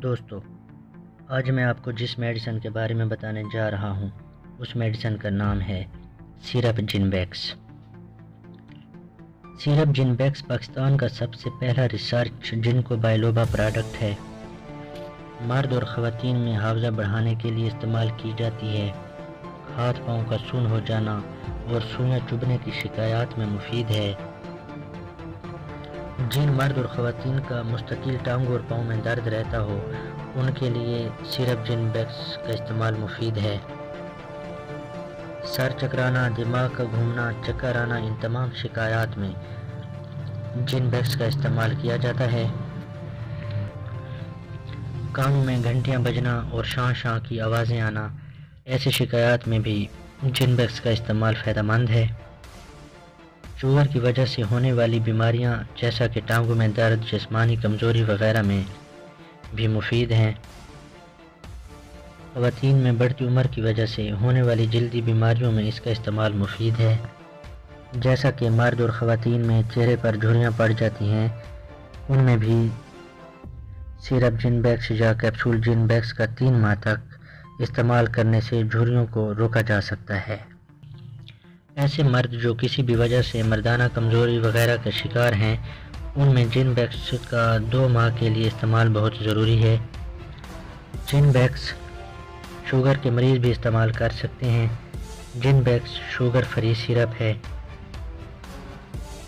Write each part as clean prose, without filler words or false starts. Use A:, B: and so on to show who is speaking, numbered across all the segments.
A: دوستو، آج میں آپ کو جس میڈیسن کے بارے میں بتانے جا رہا ہوں اس میڈیسن کا نام ہے سیرپ جنبیکس۔ سیرپ جنبیکس پاکستان کا سب سے پہلا ریسرچ جنکو بائلوبا پروڈکٹ ہے۔ مرد اور خواتین میں حافظہ بڑھانے کے لیے استعمال کی جاتی ہے۔ ہاتھ پاؤں کا سن ہو جانا اور سوئیاں چبھنے کی شکایات میں مفید ہے۔ جن مرد اور خواتین کا مستقل ٹانگوں اور پاؤں میں درد رہتا ہو ان کے لیے سیرپ جنبیکس کا استعمال مفید ہے۔ سر چکرانا، دماغ کا گھومنا، چکر آنا، ان تمام شکایات میں جنبیکس کا استعمال کیا جاتا ہے۔ کانوں میں گھنٹیاں بجنا اور شاں شاں کی آوازیں آنا، ایسی شکایات میں بھی جنبیکس کا استعمال فائدہ مند ہے۔ شوگر کی وجہ سے ہونے والی بیماریاں جیسا کہ ٹانگوں میں درد، جسمانی کمزوری وغیرہ میں بھی مفید ہیں۔ خواتین میں بڑھتی عمر کی وجہ سے ہونے والی جلدی بیماریوں میں اس کا استعمال مفید ہے۔ جیسا کہ مرد اور خواتین میں چہرے پر جھریاں پڑ جاتی ہیں، ان میں بھی سیرپ جنبیکس یا کیپسول جنبیکس کا 3 ماہ تک استعمال کرنے سے جھریوں کو روکا جا سکتا ہے۔ ایسے مرد جو کسی بھی وجہ سے مردانہ کمزوری وغیرہ کا شکار ہیں، ان میں جنبیکس کا 2 ماہ کے لیے استعمال بہت ضروری ہے۔ جنبیکس شوگر کے مریض بھی استعمال کر سکتے ہیں۔ جنبیکس شوگر فری سیرپ ہے۔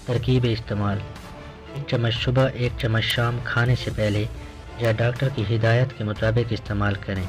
A: ترکیب استعمال: 1 چمچ صبح، 1 چمچ شام کھانے سے پہلے یا ڈاکٹر کی ہدایت کے مطابق استعمال کریں۔